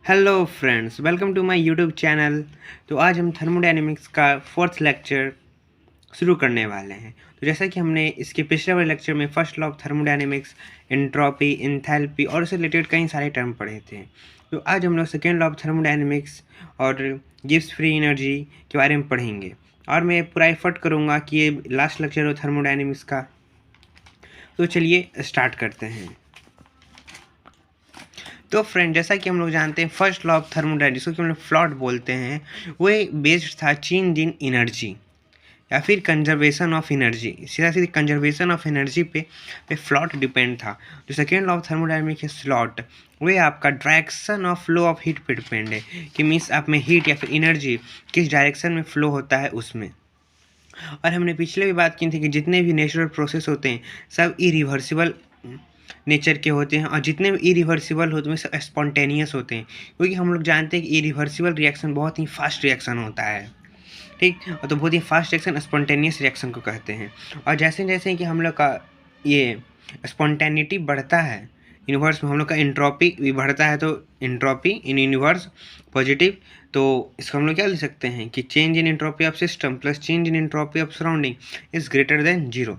Hello friends, welcome to my YouTube channel. तो आज हम थर्मोडायनेमिक्स का फोर्थ लेक्चर शुरू करने वाले हैं। तो जैसा कि हमने इसके पिछले वाले लेक्चर में first law of thermodynamics, entropy, enthalpy और उससे रिलेटेड कई सारे टर्म पढ़े थे। तो आज हम लोग सेकेंड लॉ ऑफ थर्मोडायनेमिक्स और गिब्स फ्री एनर्जी के बारे में पढ़ेंगे। और मैं पूरा एफर्ट करूँगा कि ये लास्ट लेक्चर हो थर्मोडायनेमिक्स का। तो चलिए स्टार्ट करते हैं। तो फ्रेंड, जैसा कि हम लोग जानते हैं फर्स्ट लॉ ऑफ थर्मोडायनेमिक्स, जिसको कि हम लोग फ्लॉट बोलते हैं, वो बेस्ड था चेंज इन एनर्जी या फिर कंजर्वेशन ऑफ एनर्जी। सीधा सीधे कंजर्वेशन ऑफ एनर्जी पे फ्लॉट डिपेंड था। जो सेकेंड लॉ ऑफ थर्मोडायनेमिक्स है स्लॉट, वो आपका direction of flow of heat पे डिपेंड है कि मीन्स आप में हीट या फिर एनर्जी किस डायरेक्शन में फ्लो होता है उसमें। और हमने पिछले भी बात की थी कि जितने भी नेचुरल प्रोसेस होते हैं सब इरिवर्सिबल नेचर के होते हैं, और जितने भी इरिवर्सिबल होते हैं सब स्पॉन्टेनियस होते हैं, क्योंकि हम लोग जानते हैं कि इरिवर्सिबल रिएक्शन बहुत ही फास्ट रिएक्शन होता है। ठीक, और तो बहुत ही फास्ट रिएक्शन स्पॉन्टेनियस रिएक्शन को कहते हैं। और जैसे जैसे कि हम लोग का ये स्पॉन्टेनिटी बढ़ता है यूनिवर्स में, हम लोग का एंट्रोपी भी बढ़ता है। तो एंट्रोपी इन यूनिवर्स पॉजिटिव, तो इसको हम लोग क्या लिख सकते हैं कि change in entropy of system plus change in entropy of surrounding is greater than zero.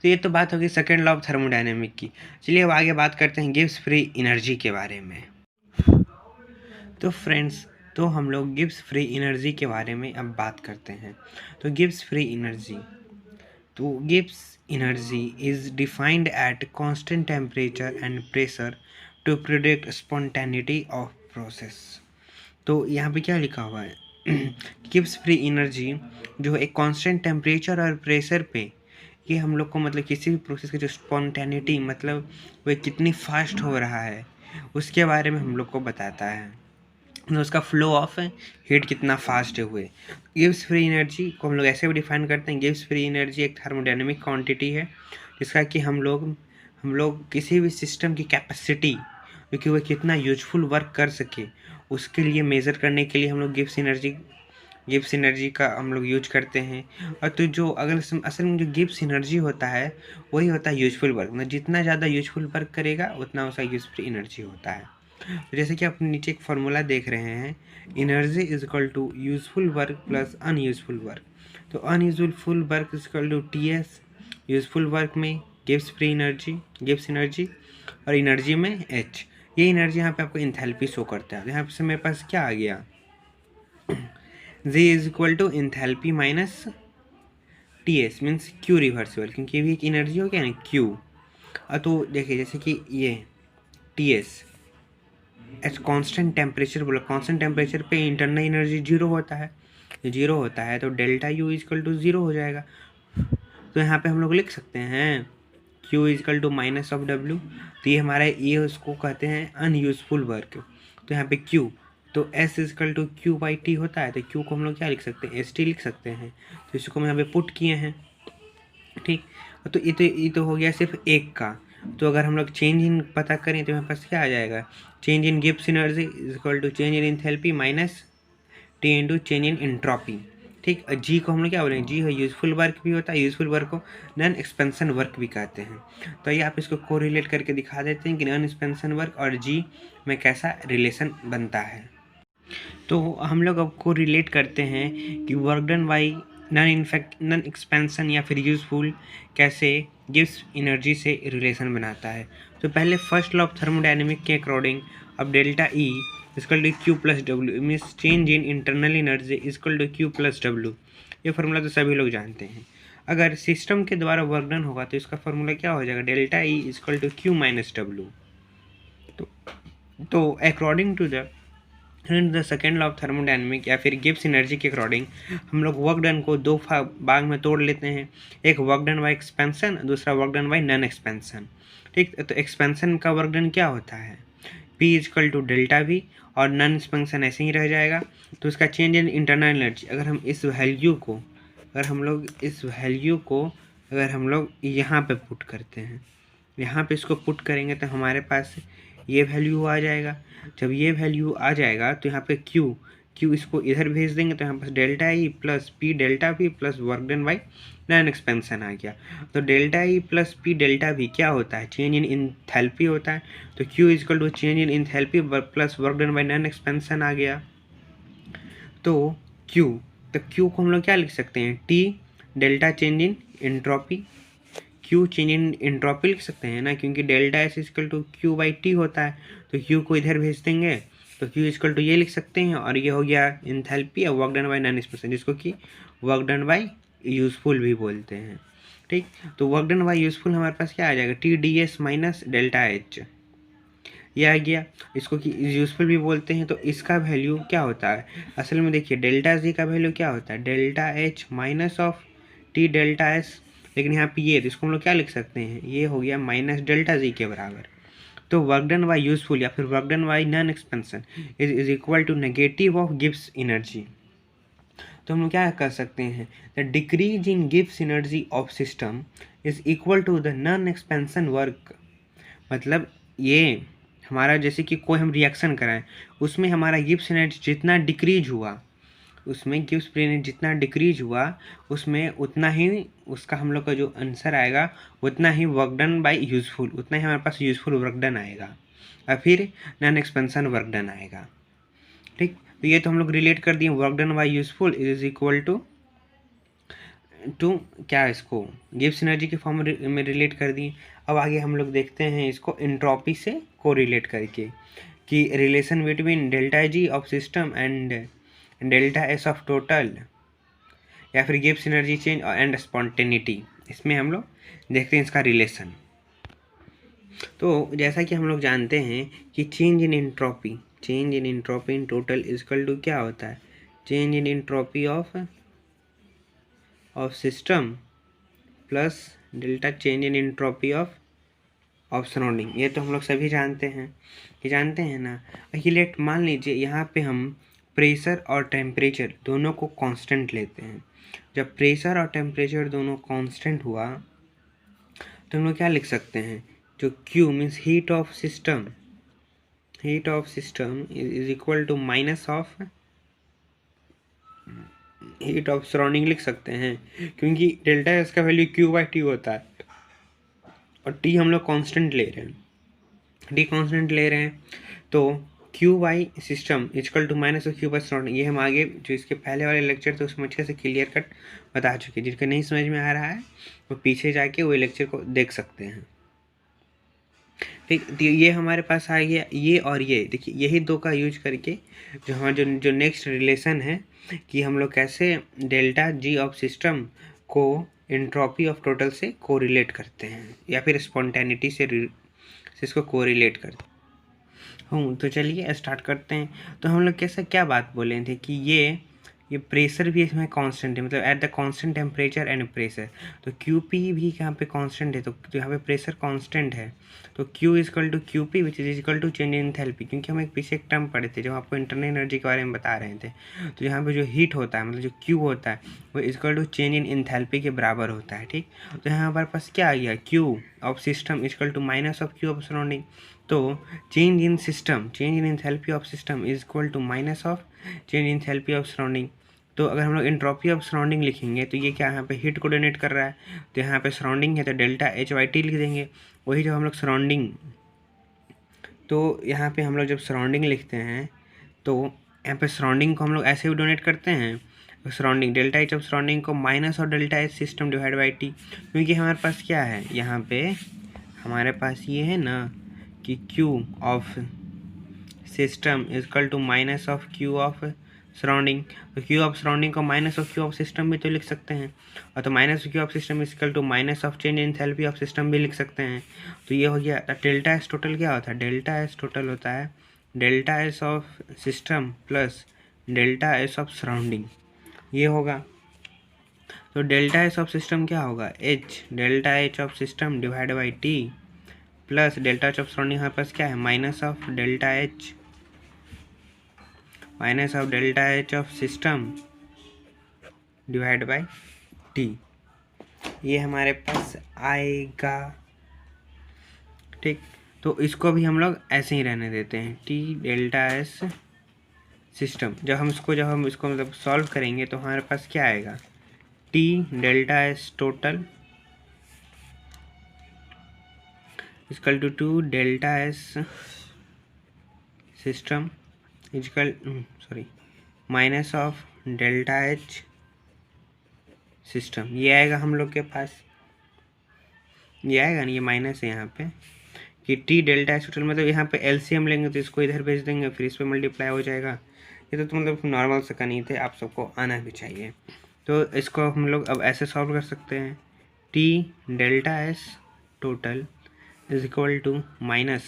तो ये तो बात होगी सेकेंड लॉ ऑफ थर्मोडायनेमिक की। चलिए अब आगे बात करते हैं गिब्स फ्री एनर्जी के बारे में। तो फ्रेंड्स, तो हम लोग गिब्स फ्री एनर्जी के बारे में अब बात करते हैं। तो गिब्स फ्री एनर्जी, तो Gibbs energy is defined at constant temperature and pressure to predict spontaneity of process. तो यहाँ पे क्या लिखा हुआ है गिब्स फ्री एनर्जी जो एक कांस्टेंट टेम्परेचर और प्रेशर पे, ये हम लोग को मतलब किसी भी प्रोसेस की जो स्पॉन्टेनिटी मतलब वह कितनी फास्ट हो रहा है उसके बारे में हम लोग को बताता है। उसका फ्लो ऑफ हीट कितना फास्ट हुए। गिब्स फ्री एनर्जी को हम लोग ऐसे भी डिफाइन करते हैं, गिब्स फ्री एनर्जी एक थर्मोडायनेमिक क्वांटिटी है जिसका कि हम लोग किसी भी सिस्टम की कैपेसिटी, क्योंकि वह कितना यूजफुल वर्क कर सके उसके लिए मेज़र करने के लिए हम लोग गिब्स एनर्जी का हम लोग यूज करते हैं। और तो जो असल में जो गिब्स एनर्जी होता है वही होता है यूजफुल वर्क। मतलब जितना ज़्यादा यूजफुल वर्क करेगा उतना उसका गिब्स फ्री एनर्जी होता है। तो जैसे कि आप नीचे एक फार्मूला देख रहे हैं, energy is equal to useful work plus unuseful work. तो unuseful work is equal to T S, useful work में Gibbs free energy, Gibbs energy, और एनर्जी में एच। ये एनर्जी यहाँ पे आपको इंथैल्पी शो करता है। यहाँ पे मेरे पास क्या आ गया, G is equal to enthalpy minus T S means Q reversible, क्योंकि ये भी एक एनर्जी हो गया ना क्यू। तो देखिए जैसे कि ये T S at constant temperature बोला, कांस्टेंट टेम्परेचर पे इंटरनल एनर्जी जीरो होता है, जीरो होता है तो delta U is equal to zero हो जाएगा। तो यहाँ पे हम लोग लिख सकते हैं Q is equal to minus of W। तो ये हमारा ये उसको कहते हैं अनयूजफुल वर्क। तो यहाँ पे Q, तो S is equal to Q by T होता है, तो Q को हम लोग क्या लिख सकते हैं, एस टी लिख सकते हैं। तो इसको हम यहाँ पे पुट किए हैं। ठीक, तो ये तो हो गया सिर्फ एक का। तो अगर हम लोग चेंज इन पता करें तो हमारे पास क्या आ जाएगा, change in Gibbs energy is equal to change in enthalpy minus T into change in entropy. ठीक, जी को हम लोग क्या बोलेंगे, जी है यूजफुल वर्क भी होता है, यूजफुल वर्क को नॉन एक्सपेंशन वर्क भी कहते हैं। तो ये आप इसको कोरिलेट करके दिखा देते हैं कि नॉन एक्सपेंशन वर्क और जी में कैसा रिलेशन बनता है। तो हम लोग अब को रिलेट करते हैं कि work done by non expansion या फिर यूजफुल कैसे गिव्स एनर्जी से रिलेशन बनाता है। तो पहले फर्स्ट लॉ ऑफ थर्मोडायनेमिक के अकॉर्डिंग अब delta E is equal to Q plus W means change in internal energy is equal to Q plus W. ये फार्मूला तो सभी लोग जानते हैं। अगर सिस्टम के द्वारा वर्क डन होगा तो इसका फार्मूला क्या हो जाएगा, delta E is equal to Q minus W. तो according to the second law of thermodynamic या फिर गिब्स एनर्जी के अकॉर्डिंग हम लोग वर्क डन को दो भाग में तोड़ लेते हैं। एक वर्क डन बाय एक्सपेंशन, दूसरा work done by non expansion. ठीक, तो एक्सपेंशन का वर्क डन क्या होता है, P is equal to delta V, और नॉन एक्सपेंशन ऐसे ही रह जाएगा। तो इसका चेंज इन इंटरनल एनर्जी, अगर हम इस वैल्यू को अगर हम लोग यहाँ पे पुट करते हैं, यहाँ पे इसको पुट करेंगे तो हमारे पास ये वैल्यू आ जाएगा। जब ये वैल्यू आ जाएगा तो यहाँ पे Q क्यू इसको इधर भेज देंगे तो यहाँ पास delta E plus P delta V plus work done by non expansion आ गया। तो delta E plus P delta V क्या होता है, चेंज इन इंथैल्पी होता है। तो Q is equal to change in enthalpy plus work done by non expansion आ गया। तो क्यू, तो क्यू को हम लोग क्या लिख सकते हैं, T delta change in entropy, Q change in entropy लिख सकते हैं ना, क्योंकि delta S is equal to Q by T होता है। तो क्यू को इधर भेज देंगे तो क्यू इजकल टू ये लिख सकते हैं, और ये हो गया इंथैल्पी और work done by non expansion, जिसको कि वर्क डन बाई यूजफुल भी बोलते हैं। ठीक, तो वर्क डन बाई यूजफुल हमारे पास क्या आ जाएगा, T D S minus delta H, ये आ गया। इसको कि यूजफुल भी बोलते हैं। तो इसका वैल्यू क्या होता है, असल में देखिए डेल्टा जी का वैल्यू क्या होता है, delta H minus of T delta S, लेकिन यहाँ पे ये तो इसको हम लोग क्या लिख सकते हैं, ये हो गया माइनस डेल्टा जी के बराबर। तो वर्क डन बाई यूजफुल या फिर work done by non expansion is equal to negative of Gibbs energy. तो हम लोग क्या कर सकते हैं, the decrease in Gibbs energy of system is equal to the non expansion work. मतलब ये हमारा जैसे कि कोई हम रिएक्शन कराएं, उसमें हमारा गिब्स एनर्जी जितना डिक्रीज हुआ, उसमें गिब्स एनर्जी जितना डिक्रीज हुआ, उसमें उतना ही उसका हम लोग का जो आंसर आएगा उतना ही वर्क डन बाई यूजफुल, उतना ही हमारे पास यूजफुल वर्क डन आएगा और फिर नॉन एक्सपेंशन वर्क डन आएगा। ठीक, तो ये तो हम लोग रिलेट कर दिए, work done by useful is equal to क्या, इसको गिब्स एनर्जी के फॉर्म में रिलेट कर दिए। अब आगे हम लोग देखते हैं इसको एंट्रोपी से को रिलेट करके, कि relation between delta G of system and delta S of total, या फिर Gibbs energy change and spontaneity, इसमें हम लोग देखते हैं इसका रिलेशन। तो जैसा कि हम लोग जानते हैं कि change in entropy in total is equal to क्या होता है, change in entropy of system plus delta change in entropy of surrounding. ये तो हम लोग सभी जानते हैं, ये जानते हैं ना। ये लेट मान लीजिए यहाँ पे हम प्रेशर और टेम्परेचर दोनों को कांस्टेंट लेते हैं। जब प्रेशर और टेम्परेचर दोनों कांस्टेंट हुआ तो हम लोग क्या लिख सकते हैं, जो Q means heat of system is equal to minus of heat of surrounding लिख सकते हैं, क्योंकि डेल्टा एस का वैल्यू Q बाई टी होता है और टी हम लोग कांस्टेंट ले रहे हैं। तो Q by system is equal to minus of Q by surrounding, ये हम आगे जो इसके पहले वाले लेक्चर थे उसमें अच्छे से क्लियर कट बता चुके हैं। जिसका नहीं समझ में आ रहा है वो पीछे जाके वो लेक्चर को देख सकते हैं। ठीक, तो ये हमारे पास आ गया, ये और ये देखिए, यही दो का यूज करके जो हमारा जो नेक्स्ट रिलेशन है कि हम लोग कैसे डेल्टा जी ऑफ सिस्टम को एंट्रोपी ऑफ टोटल से कोरिलेट करते हैं, या फिर स्पॉन्टेनिटी से इसको कोरिलेट करते हैं। तो चलिए स्टार्ट करते हैं। तो हम लोग कैसे क्या बात बोले थे कि ये प्रेशर भी इसमें कांस्टेंट है, मतलब at the constant temperature and pressure. तो QP भी यहाँ पे कांस्टेंट है, तो यहाँ पे प्रेशर कांस्टेंट है। तो Q is equal to QP which is equal to change in enthalpy, क्योंकि हम एक पीछे एक टर्म पढ़े थे जब आपको इंटरनल एनर्जी के बारे में बता रहे थे। तो यहाँ पे जो हीट होता है, मतलब जो Q होता है वो is equal to change in enthalpy के बराबर होता है। ठीक, तो यहाँ हमारे पास क्या आ गया, Q of system is equal to minus of Q of surrounding. तो change in enthalpy of system is equal to minus of change in enthalpy of surrounding. तो अगर हम लोग एंट्रोपी ऑफ सराउंडिंग लिखेंगे तो ये क्या यहाँ पे हीट को डोनेट कर रहा है, तो यहाँ पे सराउंडिंग है तो डेल्टा एच बाई टी लिख देंगे। वही जब हम लोग सराउंडिंग, तो यहाँ पे हम लोग जब सराउंडिंग लिखते हैं तो यहाँ पे सराउंडिंग को हम लोग ऐसे भी डोनेट करते हैं, surrounding delta H of surrounding को माइनस और delta H system divide by T, क्योंकि हमारे पास क्या है, यहाँ पे हमारे पास ये है ना कि Q of system is equal to minus of Q of surrounding. तो Q ऑफ सराउंडिंग को minus of Q of system भी तो लिख सकते हैं, और तो minus Q of system is equal to minus of change in enthalpy of system भी लिख सकते हैं। तो ये हो गया डेल्टा एस टोटल क्या होता है, डेल्टा एस टोटल होता है delta S of system plus delta S of surrounding, ये होगा। तो डेल्टा एस ऑफ सिस्टम क्या होगा, H delta H of system divide by T plus delta H of surrounding हमारे पास क्या है, minus of delta H of system divide by T, ये हमारे पास आएगा। ठीक, तो इसको भी हम लोग ऐसे ही रहने देते हैं, टी डेल्टा एस सिस्टम। जब हम इसको मतलब सॉल्व करेंगे तो हमारे पास क्या आएगा, T delta S total equal to delta S system equal minus of delta H system. ये आएगा हम लोग के पास, ये आएगा ना, ये माइनस है यहाँ पे कि टी डेल्टा एच टोटल, मतलब यहाँ पे एलसीएम लेंगे तो इसको इधर भेज देंगे, फिर इस पर मल्टीप्लाई हो जाएगा। ये तो मतलब नॉर्मल से नहीं थे, आप सबको आना भी चाहिए। तो इसको हम लोग अब ऐसे सॉल्व कर सकते हैं, T delta S total is equal to minus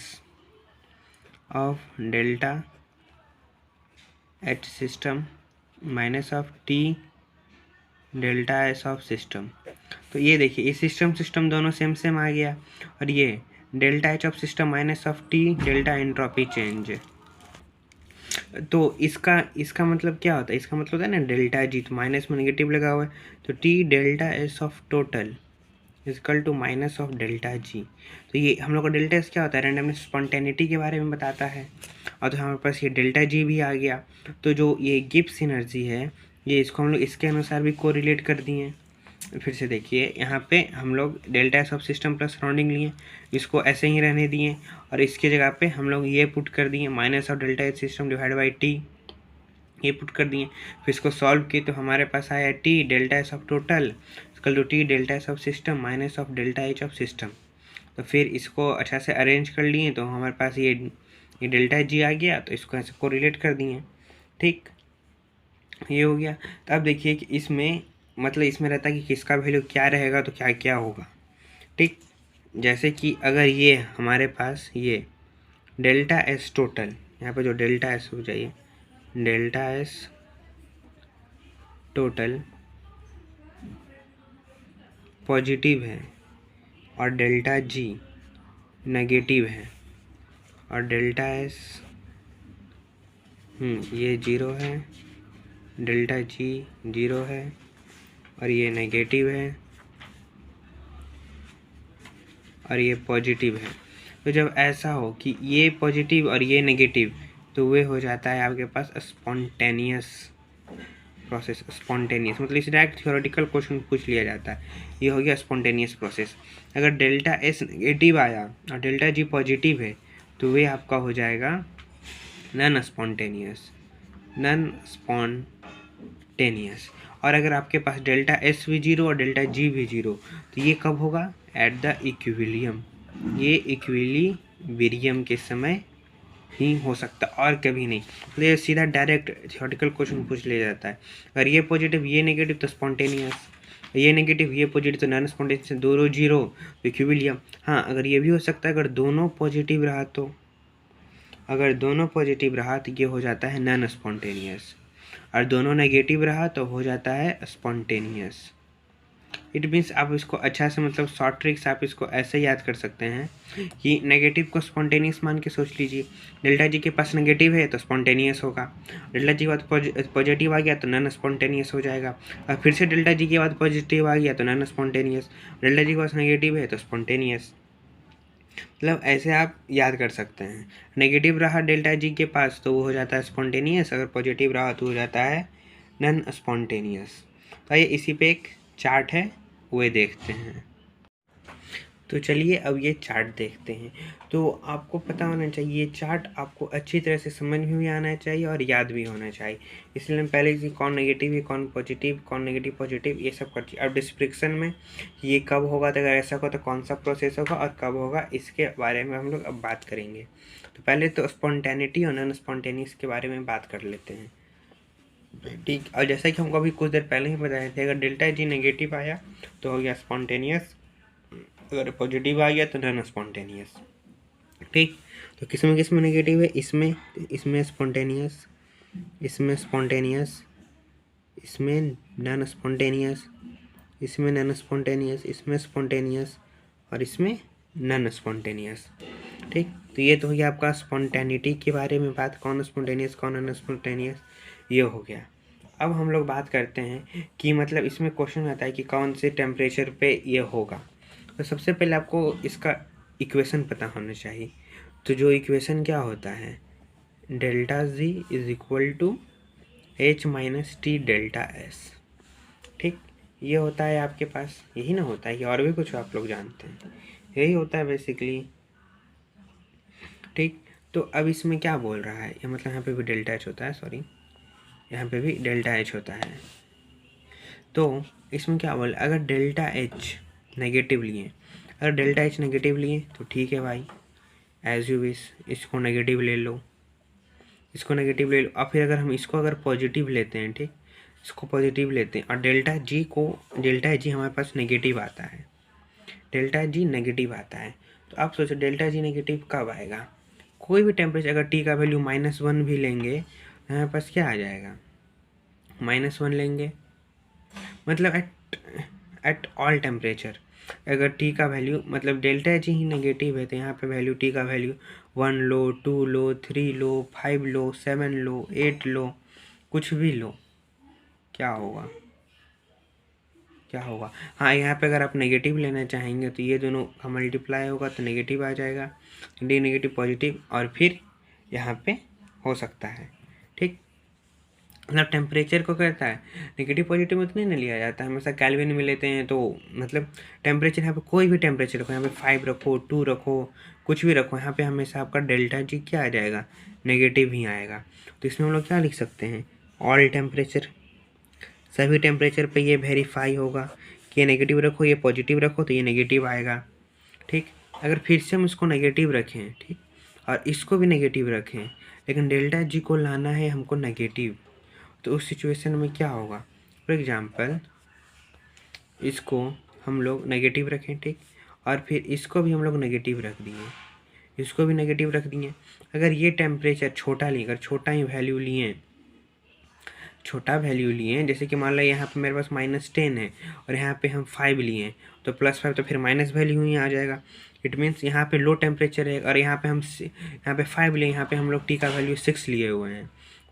of delta H system minus of T delta S of system. तो ये देखिए, ये सिस्टम दोनों सेम आ गया, और ये delta H of system minus of T delta entropy change. तो इसका मतलब क्या होता है, इसका मतलब होता है ना डेल्टा जी, तो माइनस में नेगेटिव लगा हुआ है, तो T delta S of total is equal to minus of delta G. तो ये हम लोग का डेल्टा एस क्या होता है, रैंडमनेस स्पॉन्टेनिटी के बारे में बताता है, और तो हमारे पास ये डेल्टा जी भी आ गया। तो जो ये गिब्स एनर्जी है, ये इसको हम लोग इसके अनुसार भी कोरिलेट कर दिए। फिर से देखिए, यहाँ पे हम लोग delta S of system plus surrounding लिए, इसको ऐसे ही रहने दिए, और इसके जगह पे हम लोग ये पुट कर दिए minus of delta H system divide by T, ये पुट कर दिए। फिर इसको सॉल्व किए तो हमारे पास आया T delta S of total equal to T delta S of system minus of delta H of system. तो फिर इसको अच्छा से अरेंज कर लिए, तो हमारे पास ये डेल्टा जी आ गया, तो इसको ऐसे कोरिलेट कर दिए। ठीक, ये हो गया। तो अब देखिए कि इसमें मतलब इसमें रहता है कि किसका वैल्यू क्या रहेगा तो क्या क्या होगा। ठीक, जैसे कि अगर ये हमारे पास ये डेल्टा एस टोटल, यहाँ पे जो डेल्टा एस हो जाइए, डेल्टा एस टोटल पॉजिटिव है और डेल्टा जी नेगेटिव है, और डेल्टा एस ये जीरो है, डेल्टा जी जीरो है, और ये नेगेटिव है, और ये पॉजिटिव है। तो जब ऐसा हो कि ये पॉजिटिव और ये नेगेटिव, तो वे हो जाता है आपके पास स्पॉन्टेनियस प्रोसेस। स्पॉन्टेनियस मतलब इस डायरेक्ट थ्योरेटिकल क्वेश्चन पूछ लिया जाता है, ये हो गया स्पॉन्टेनियस प्रोसेस। अगर डेल्टा एस नेगेटिव आया और डेल्टा जी पॉजिटिव है, तो वे आपका हो जाएगा नॉन स्पॉन्टेनियस। और अगर आपके पास डेल्टा एस भी जीरो और डेल्टा जी भी जीरो, तो ये कब होगा, एट द इक्विलिब्रियम। ये इक्विलिब्रियम के समय ही हो सकता, और कभी नहीं। तो ये सीधा डायरेक्ट थ्योरेटिकल क्वेश्चन पूछ लिया जाता है। अगर ये पॉजिटिव ये नेगेटिव तो स्पॉन्टेनियस, ये नेगेटिव ये पॉजिटिव तो नॉन स्पॉन्टेनियस, दोनों जीरो तो इक्विलिब्रियम। हाँ, अगर ये भी हो सकता है, अगर दोनों पॉजिटिव रहा तो, अगर दोनों पॉजिटिव रहा तो ये हो जाता है नॉन स्पॉन्टेनियस, और दोनों नेगेटिव रहा तो हो जाता है स्पॉन्टेनियस। इट मीन्स आप इसको अच्छा से मतलब शॉर्ट ट्रिक्स आप इसको ऐसे याद कर सकते हैं कि नेगेटिव को स्पॉन्टेनियस मान के सोच लीजिए, डेल्टा जी के पास नेगेटिव है तो स्पॉन्टेनियस होगा, डेल्टा जी के बाद पॉजिटिव आ गया तो नॉन स्पॉन्टेनियस हो जाएगा, और फिर से डेल्टा जी के बाद पॉजिटिव आ गया तो नॉन स्पॉन्टेनियस, डेल्टा जी के पास नेगेटिव है तो स्पॉन्टेनियस। मतलब ऐसे आप याद कर सकते हैं, नेगेटिव रहा डेल्टा जी के पास तो वो हो जाता है स्पॉन्टेनियस, अगर पॉजिटिव रहा तो हो जाता है नॉन स्पॉन्टेनियस। तो ये इसी पे एक चार्ट है, वो देखते हैं। तो चलिए अब ये चार्ट देखते हैं। तो आपको पता होना चाहिए, ये चार्ट आपको अच्छी तरह से समझ में भी आना चाहिए और याद भी होना चाहिए। इसलिए हम पहले कि कौन नेगेटिव है कौन पॉजिटिव, कौन नेगेटिव पॉजिटिव, ये सब कर चाहिए। अब डिस्क्रिप्शन में ये कब होगा, तो अगर ऐसा होगा तो कौन सा प्रोसेस होगा और कब होगा, इसके बारे में हम लोग अब बात करेंगे। तो पहले तो स्पॉन्टेनिटी और नॉन स्पॉन्टेनियस के बारे में बात कर लेते हैं। ठीक, और जैसा कि हमको अभी कुछ देर पहले ही बताए थे, अगर डेल्टा जी नेगेटिव आया तो हो गया स्पॉन्टेनियस, अगर पॉजिटिव आ गया तो नॉन स्पॉन्टेनियस। ठीक, तो किस में नेगेटिव है, इसमें स्पॉन्टेनियस, इसमें स्पॉन्टेनियस, इसमें नॉन स्पॉन्टेनियस, इसमें नॉन स्पॉन्टेनियस, इसमें स्पॉन्टेनियस, और इसमें नॉन स्पॉन्टेनियस। ठीक, तो ये तो हो गया आपका स्पॉन्टेनिटी के बारे में बात, कौन स्पॉन्टेनियस कौन नॉन स्पॉन्टेनियस, ये हो गया। अब हम लोग बात करते हैं कि मतलब इसमें क्वेश्चन आता है कि कौन से टेम्परेचर पे ये होगा। तो सबसे पहले आपको इसका इक्वेशन पता होना चाहिए। तो जो इक्वेशन क्या होता है, delta G is equal to H minus T delta S. ठीक, ये होता है आपके पास, यही ना होता है, ये और भी कुछ आप लोग जानते हैं, यही होता है बेसिकली। ठीक, तो अब इसमें क्या बोल रहा है, ये मतलब यहाँ पे भी डेल्टा एच होता है, सॉरी यहाँ पे भी डेल्टा एच होता है। तो इसमें क्या बोल, अगर डेल्टा एच नेगेटिव लिए, अगर डेल्टा एच नेगेटिव लिए तो ठीक है भाई, एज यू विश, इसको नेगेटिव ले लो, इसको नेगेटिव ले लो। और फिर अगर हम इसको अगर पॉजिटिव लेते हैं, ठीक, इसको पॉजिटिव लेते हैं और डेल्टा जी हमारे पास नेगेटिव आता है, डेल्टा जी नेगेटिव आता है। तो आप सोचो डेल्टा जी नेगेटिव कब आएगा, कोई भी टेम्परेचर अगर टी का वैल्यू -1 भी लेंगे तो हमारे पास क्या आ जाएगा, -1 लेंगे, मतलब एट ऑल टेम्परेचर अगर टी का वैल्यू मतलब डेल्टा जी ही नेगेटिव है तो यहाँ पे वैल्यू टी का वैल्यू 1 लो, 2 लो, 3 लो, 5 लो, 7 लो, 8 लो, कुछ भी लो, क्या होगा, क्या होगा। हाँ, यहाँ पे अगर आप नेगेटिव लेना चाहेंगे तो ये दोनों का मल्टीप्लाई होगा तो नेगेटिव आ जाएगा, डी नेगेटिव पॉजिटिव, और फिर यहाँ पे हो सकता है। ठीक, मतलब टेम्परेचर को कहता है नेगेटिव पॉजिटिव में उतने नहीं लिया जाता है, हमेशा कैल्विन में लेते हैं। तो मतलब टेम्परेचर यहाँ पे कोई भी टेम्परेचर रखो, यहाँ पे 5 रखो, 2 रखो, कुछ भी रखो, यहाँ पे हमेशा आपका डेल्टा जी क्या आ जाएगा, नेगेटिव ही आएगा। तो इसमें हम लोग क्या लिख सकते हैं, ऑल टेम्परेचर, सभी टेम्परेचर पे ये वेरीफाई होगा कि ये नेगेटिव रखो, ये पॉजिटिव रखो तो ये नेगेटिव आएगा। ठीक, अगर फिर से हम इसको नेगेटिव रखें, ठीक, और इसको भी नेगेटिव रखें, लेकिन डेल्टा जी को लाना है हमको नेगेटिव, तो उस सिचुएशन में क्या होगा। फॉर एग्जांपल इसको हम लोग नेगेटिव रखें, ठीक, और फिर इसको भी हम लोग नेगेटिव रख दिए, इसको भी नेगेटिव रख दिए। अगर ये टेम्परेचर छोटा लिए, अगर छोटा ही वैल्यू लिए, छोटा वैल्यू लिए, जैसे कि मान लो यहाँ पे मेरे पास -10 है और यहाँ पे हम 5 लिए हैं, तो +5 तो फिर माइनस वैल्यू ही आ जाएगा। इट मीन्स यहाँ पे लो टेम्परेचर है और यहाँ पे हम यहाँ पे 5 लिए, यहाँ पे हम लोग टी का वैल्यू 6 लिए हुए हैं।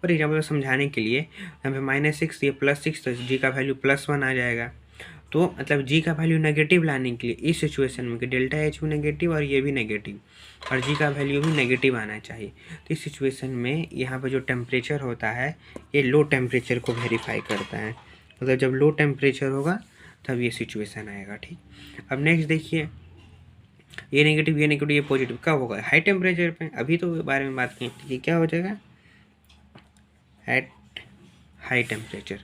फॉर एग्जाम्पल समझाने के लिए, यहाँ पे -6 ये +6 तो जी का वैल्यू +1 आ जाएगा। तो मतलब जी का वैल्यू नेगेटिव लाने के लिए इस सिचुएशन में कि डेल्टा एच भी नेगेटिव और ये भी नेगेटिव और जी का वैल्यू भी नेगेटिव आना चाहिए, तो इस सिचुएशन में यहाँ पर जो टेम्परेचर होता है ये लो टेम्परेचर को वेरीफाई करता है, मतलब जब लो टेम्परेचर होगा तब ये सिचुएशन आएगा। ठीक, अब नेक्स्ट देखिए, ये नेगेटिव ये पॉजिटिव कब होगा, हाई टेम्परेचर पे, अभी तो बारे में बात की, ये क्या हो जाएगा एट हाई टेम्परेचर।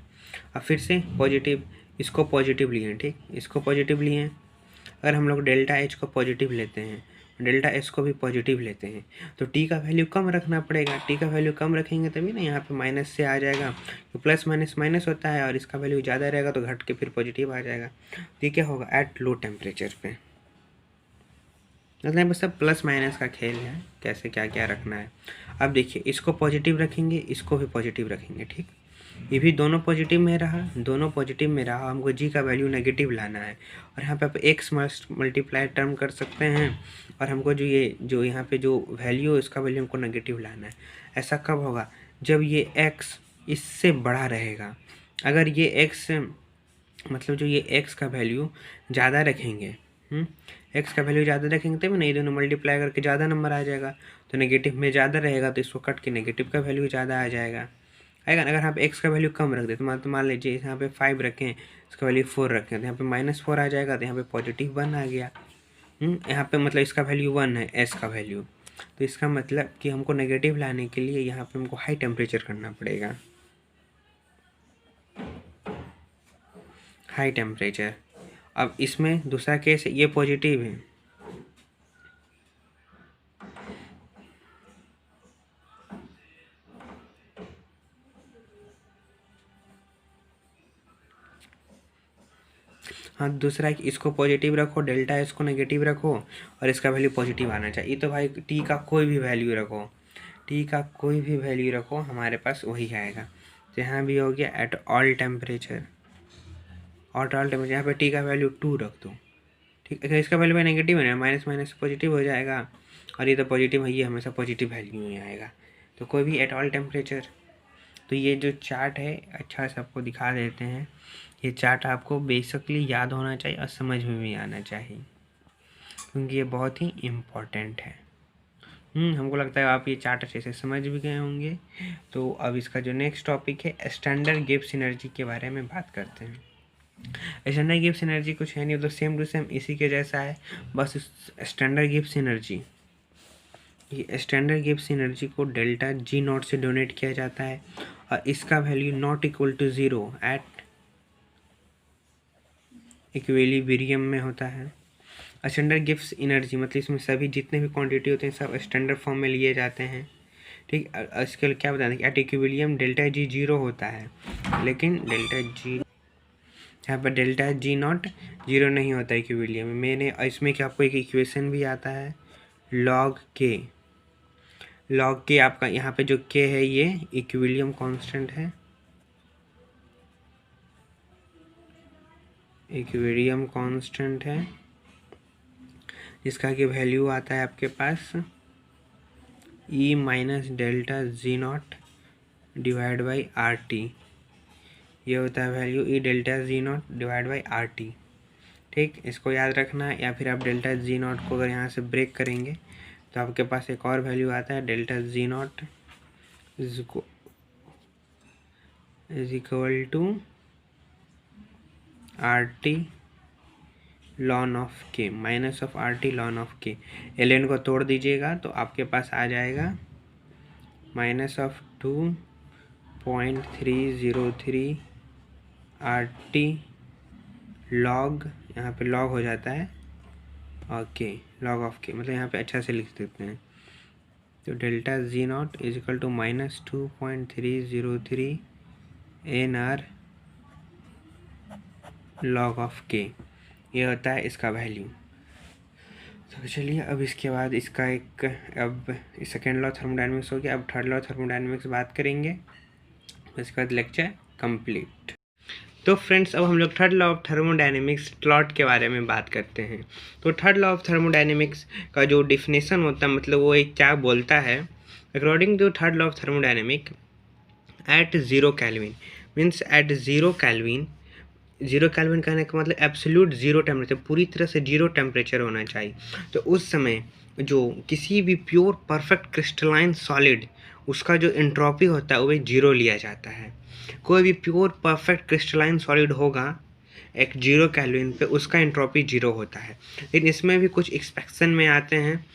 अब फिर से पॉजिटिव, इसको पॉजिटिव लिए, ठीक, इसको पॉजिटिव लिए, अगर हम लोग डेल्टा एच को पॉजिटिव लेते हैं, डेल्टा एस को भी पॉजिटिव लेते हैं, तो टी का वैल्यू कम रखना पड़ेगा, टी का वैल्यू कम रखेंगे तभी ना यहाँ पे माइनस से आ जाएगा, तो प्लस माइनस माइनस होता है और इसका वैल्यू ज़्यादा रहेगा तो घट के फिर पॉजिटिव आ जाएगा। तो ये क्या होगा एट लो टेम्परेचर पे, मतलब बस सब प्लस माइनस का खेल है, कैसे क्या क्या रखना है। अब देखिए इसको पॉजिटिव रखेंगे, इसको भी पॉजिटिव रखेंगे, ठीक, ये भी दोनों पॉजिटिव में रहा, दोनों पॉजिटिव में रहा, हमको जी का वैल्यू नेगेटिव लाना है और यहाँ पे आप एक्स मल्टीप्लाई टर्म कर सकते हैं और हमको जो यहाँ पे जो वैल्यू है उसका वैल्यू हमको नेगेटिव लाना है। ऐसा कब होगा, जब ये एक्स इससे बड़ा रहेगा, अगर ये एक्स मतलब जो ये एक्स का वैल्यू ज़्यादा रखेंगे, एक्स का वैल्यू ज़्यादा रखेंगे तभी नहीं, दोनों मल्टीप्लाई करके ज़्यादा नंबर आ जाएगा, तो नेगेटिव में ज़्यादा रहेगा तो इसको कट के नेगेटिव का वैल्यू ज़्यादा आ जाएगा। आएगा ना, अगर यहाँ पे एक्स का वैल्यू कम रख दे तो मान लीजिए यहाँ पे 5 रखें, इसका वैल्यू 4 रखें, तो यहाँ पे -4 आ जाएगा, तो यहाँ पे पॉजिटिव 1 आ गया। यहाँ पे मतलब इसका वैल्यू 1 है एस का वैल्यू, तो इसका मतलब कि हमको नेगेटिव लाने के लिए यहाँ पे हमको हाई टेम्परेचर करना पड़ेगा, हाई टेम्परेचर। अब इसमें दूसरा केस ये पॉजिटिव है, हाँ दूसरा कि इसको पॉजिटिव रखो, डेल्टा एस को नेगेटिव रखो और इसका वैल्यू पॉजिटिव आना चाहिए। तो भाई टी का कोई भी वैल्यू रखो, टी का कोई भी वैल्यू रखो हमारे पास वही आएगा। तो यहाँ भी हो गया at all temperature, all temperature, यहाँ पे टी का वैल्यू 2 रख दो, ठीक है, इसका वैल्यू नेगेटिव है ना, माइनस माइनस पॉजिटिव हो जाएगा और ये तो पॉजिटिव है, ये हमेशा पॉजिटिव वैल्यू में आएगा। तो कोई भी एट ऑल टेम्परेचर। तो ये जो चार्ट है अच्छा से आपको दिखा देते हैं, ये चार्ट आपको बेसिकली याद होना चाहिए और समझ में भी आना चाहिए क्योंकि ये बहुत ही इम्पोर्टेंट है। हमको लगता है आप ये चार्ट अच्छे से समझ भी गए होंगे। तो अब इसका जो नेक्स्ट टॉपिक है स्टैंडर्ड गिब्स एनर्जी के बारे में बात करते हैं। स्टैंडर्ड गिब्स एनर्जी कुछ है नहीं, तो सेम टू सेम इसी के जैसा है, बस स्टैंडर्ड गिब्स एनर्जी, ये स्टैंडर्ड गिब्स एनर्जी को डेल्टा जी नॉट से डोनेट किया जाता है और इसका value not equal to zero at equilibrium में होता है। स्टैंडर्ड गिब्स एनर्जी मतलब इसमें सभी जितने भी क्वांटिटी होते हैं सब स्टैंडर्ड फॉर्म में लिए जाते हैं, ठीक। इसके क्या बता दें कि at equilibrium delta G zero होता है, लेकिन डेल्टा जी यहाँ पर डेल्टा जी नॉट जीरो नहीं होता है इक्विलिब्रियम में। मैंने इसमें क्या आपको एक इक्वेशन भी आता है लॉग के आपका यहाँ पे जो के है ये इक्विलिब्रियम कांस्टेंट है, इक्विलिब्रियम कांस्टेंट है, जिसका कि वैल्यू आता है आपके पास e minus delta G naught divide by R T, ये होता है value e delta G naught divide by R T, ठीक। इसको याद रखना, या फिर आप डेल्टा जी नॉट को अगर यहाँ से ब्रेक करेंगे तो आपके पास एक और वैल्यू आता है delta G naught is equal to R T ln of K minus of R T ln of K. L को तोड़ दीजिएगा तो आपके पास आ जाएगा minus of 2.303 R T log, यहाँ पे लॉग हो जाता है ओके, लॉग ऑफ के मतलब यहाँ पे अच्छा से लिख देते हैं। तो delta G naught is equal to minus 2.303 N R log of K, ये होता है इसका वैल्यू। तो चलिए अब इसके बाद इसका एक अब सेकेंड लॉ थर्मोडायनेमिक्स हो गया, अब थर्ड लॉ थर्मोडायनेमिक्स बात करेंगे, इसके बाद लेक्चर कंप्लीट। तो फ्रेंड्स अब हम लोग third law of thermodynamics plot के बारे में बात करते हैं। तो थर्ड लॉ ऑफ थर्मोडायनेमिक्स का जो डिफिनेशन होता है मतलब वो एक क्या बोलता है, according to third law of thermodynamic at zero Kelvin means at zero Kelvin कहने का मतलब एब्सोल्यूट ज़ीरो टेम्परेचर, पूरी तरह से जीरो टेम्परेचर होना चाहिए। तो उस समय जो किसी भी प्योर परफेक्ट क्रिस्टलाइन सॉलिड उसका जो एंट्रोपी होता है वो जीरो लिया जाता है। कोई भी प्योर परफेक्ट क्रिस्टलाइन सॉलिड होगा एक जीरो कैल्विन पे उसका एंट्रोपी जीरो होता है। लेकिन इसमें भी कुछ एक्सपेक्शन में आते हैं,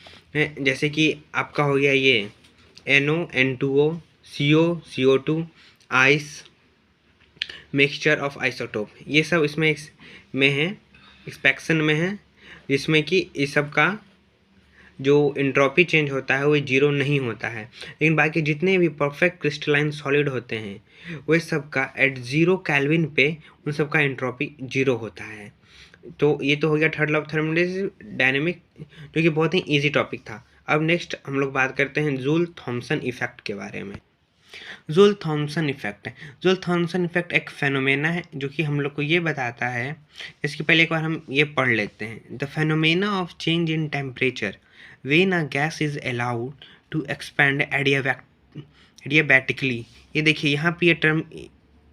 जैसे कि आपका हो गया ये NO N2O CO CO2 ice mixture of isotope, ये सब इसमें है एक्सपेक्शन में है, जिसमें कि इस सब का जो एंट्रोपी चेंज होता है वो जीरो नहीं होता है। लेकिन बाकी जितने भी परफेक्ट क्रिस्टलाइन सॉलिड होते हैं वे सब का एट ज़ीरो कैल्विन पे उन सब का एंट्रोपी जीरो होता है। तो ये तो हो गया थर्ड लॉ ऑफ थर्मोडायनेमिक, जो कि बहुत ही ईजी टॉपिक था। अब नेक्स्ट हम लोग बात करते हैं जूल थॉमसन इफेक्ट के बारे में। जूल थॉमसन इफेक्ट एक फेनोमेना है जो कि हम लोग को ये बताता है, इसके पहले एक बार हम ये पढ़ लेते हैं। The phenomena of change in temperature when a gas is allowed to expand adiabatically. ये देखिए यहाँ पे ये टर्म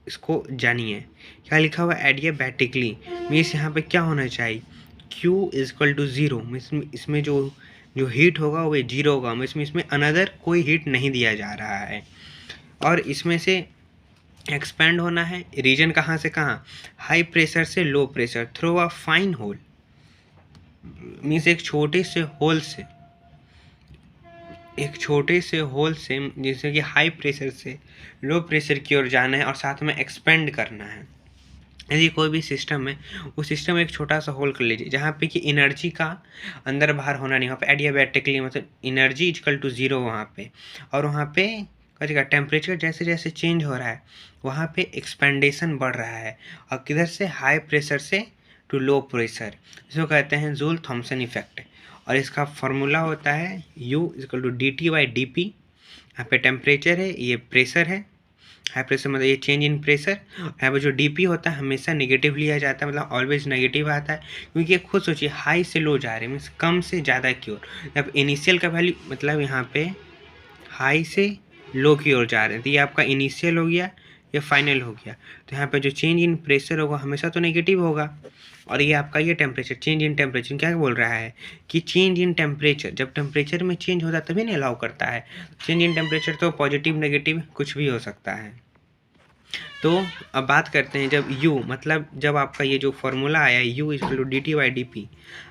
इसको जानिए, क्या लिखा हुआ है एडियाबैटिकली मीन्स यहाँ पे क्या होना चाहिए Q is equal to zero, इसमें जो हीट होगा वो जीरो होगा, इसमें अनदर कोई हीट नहीं दिया जा रहा है। और इसमें से एक्सपैंड होना है, रीजन कहाँ से कहाँ, हाई प्रेशर से low pressure through a fine hole, means एक छोटे से होल से जैसे कि हाई प्रेशर से लो प्रेशर की ओर जाना है और साथ में एक्सपेंड करना है। यदि कोई भी सिस्टम है वो सिस्टम एक छोटा सा होल कर लीजिए जहाँ पे कि एनर्जी का अंदर बाहर होना नहीं, वहाँ पे एडियाबैटिकली मतलब एनर्जी इक्वल टू ज़ीरो वहाँ पे, और वहाँ पे का टेम्परेचर जैसे जैसे चेंज हो रहा है वहाँ पे एक्सपेंडेशन बढ़ रहा है, और किधर से हाई प्रेशर से टू लो प्रेशर, इसको कहते हैं जूल थॉमसन इफेक्ट। और इसका फॉर्मूला होता है U इक्वल टू dt/dp। यहाँ पे टेम्परेचर है, ये प्रेशर है, हाई प्रेशर मतलब ये चेंज इन प्रेशर। यहाँ पे जो dp होता है हमेशा नेगेटिव लिया जाता है, मतलब ऑलवेज नेगेटिव आता है, क्योंकि खुद सोचिए हाई से लो जा रहे हैं मीन्स कम से ज़्यादा की ओर। जब इनिशियल का वैल्यू मतलब यहाँ पे हाई से लो की ओर जा रहे हैं तो ये आपका इनिशियल हो गया, ये फाइनल हो गया। तो यहाँ पे जो चेंज इन प्रेशर होगा हमेशा तो नेगेटिव होगा। और ये आपका ये टेम्परेचर, चेंज इन टेम्परेचर क्या बोल रहा है कि चेंज इन टेम्परेचर, जब टेम्परेचर में चेंज होता है तभी ना अलाउ करता है। चेंज इन टेम्परेचर तो पॉजिटिव नेगेटिव कुछ भी हो सकता है। तो अब बात करते हैं जब u मतलब जब आपका ये जो फॉर्मूला आया u equal to D T by D P,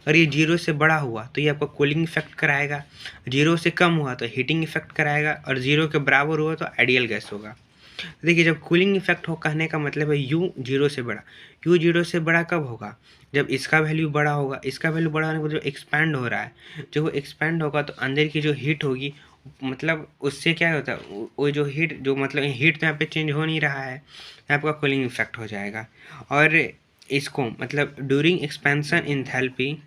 और ये 0 से बड़ा हुआ तो ये आपका कूलिंग इफेक्ट कराएगा, 0 से कम हुआ तो हीटिंग इफेक्ट कराएगा, और 0 के बराबर हुआ तो आइडियल गैस होगा। तो देखिए जब कूलिंग इफेक्ट हो कहने का मतलब है u 0 से बड़ा। u 0 से बड़ा कब होगा? जब इसका वैल्यू बड़ा होगा। इसका वैल्यू बड़ा होने पर जो एक्सपैंड हो रहा है, जब वो एक्सपैंड होगा तो अंदर की जो हीट होगी, मतलब उससे क्या होता है, वो जो हीट जो मतलब हीट तो यहाँ पे चेंज हो नहीं रहा है, यहाँ आपका कूलिंग इफेक्ट हो जाएगा। और इसको मतलब during expansion enthalpy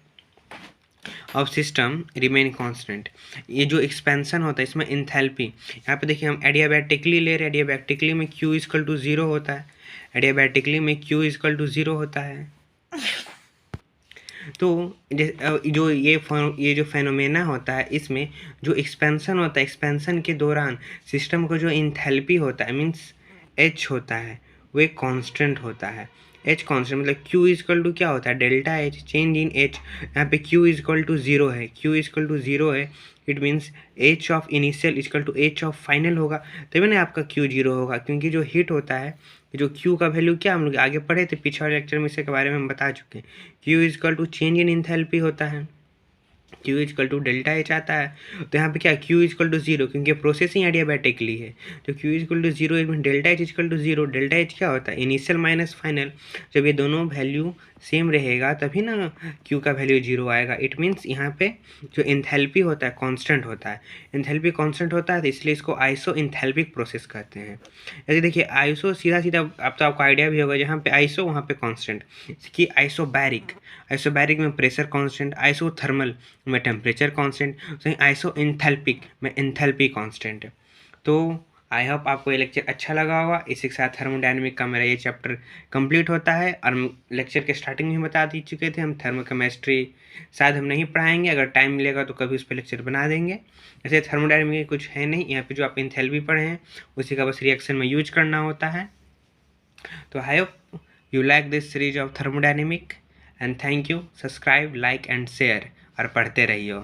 of system remain constant. ये जो एक्सपेंशन होता है इसमें इंथैल्पी, यहाँ पे देखिए हम एडियाबैटिकली ले रहे हैं, एडियाबैटिकली में Q इक्वल टू 0 होता है, एडियाबैटिकली में Q इक्वल टू 0 होता है। तो जो ये जो फेनोमेना होता है इसमें जो एक्सपेंशन होता है, एक्सपेंशन के दौरान सिस्टम को जो इंथैल्पी होता है मीन्स H होता है, वो एक कांस्टेंट होता है। H कांस्टेंट मतलब Q इक्वल टू क्या होता है, delta H, change in H। यहाँ पे Q इक्वल टू 0 है, Q इक्वल टू 0 है, it means H of initial equal to H of final होगा, तभी ना आपका Q 0 होगा। क्योंकि जो हीट होता है, जो Q का वैल्यू क्या हम लोग आगे पढ़े थे पिछले लेक्चर में, इसके बारे में हम बता चुके हैं। Q equal to change in enthalpy होता है, Q equal to delta H आता है। तो यहाँ पे क्या Q इक्वल टू 0, क्योंकि प्रोसेसिंग एडियाबैटिकली है, तो Q इक्वल टू 0 इसमें delta H equal to 0। Delta H क्या होता है, इनिशियल माइनस फाइनल। जब ये दोनों वैल्यू सेम रहेगा तभी ना Q का वैल्यू 0 आएगा। इट मीन्स यहाँ पे जो इंथैल्पी होता है कांस्टेंट होता है, इंथैल्पी कांस्टेंट होता है, तो इसलिए इसको आइसो इंथैल्पिक प्रोसेस कहते हैं। जैसे देखिए आइसो सीधा सीधा अब तो आपको आइडिया भी होगा, जहाँ पे आइसो वहाँ पे कांस्टेंट, कि आइसोबैरिक, आइसोबैरिक में प्रेशर कांस्टेंट, आइसोथर्मल में टेम्परेचर कांस्टेंट, तो आइसो इंथैल्पिक में इंथैल्पी कांस्टेंट। तो आई होप आपको ये लेक्चर अच्छा लगा होगा। इसी के साथ थर्मोडायनेमिक का मेरा ये चैप्टर कंप्लीट होता है। और लेक्चर के स्टार्टिंग में बता दी चुके थे हम थर्मोकेमिस्ट्री शायद हम नहीं पढ़ाएंगे, अगर टाइम मिलेगा तो कभी उस पर लेक्चर बना देंगे। ऐसे थर्मोडायनेमिक कुछ है नहीं, यहाँ पे जो आप इंथैल्पी पढ़े हैं उसी का बस रिएक्शन में यूज करना होता है। तो I hope you like this series of thermodynamic and thank you. Subscribe, like and share और पढ़ते रहिए।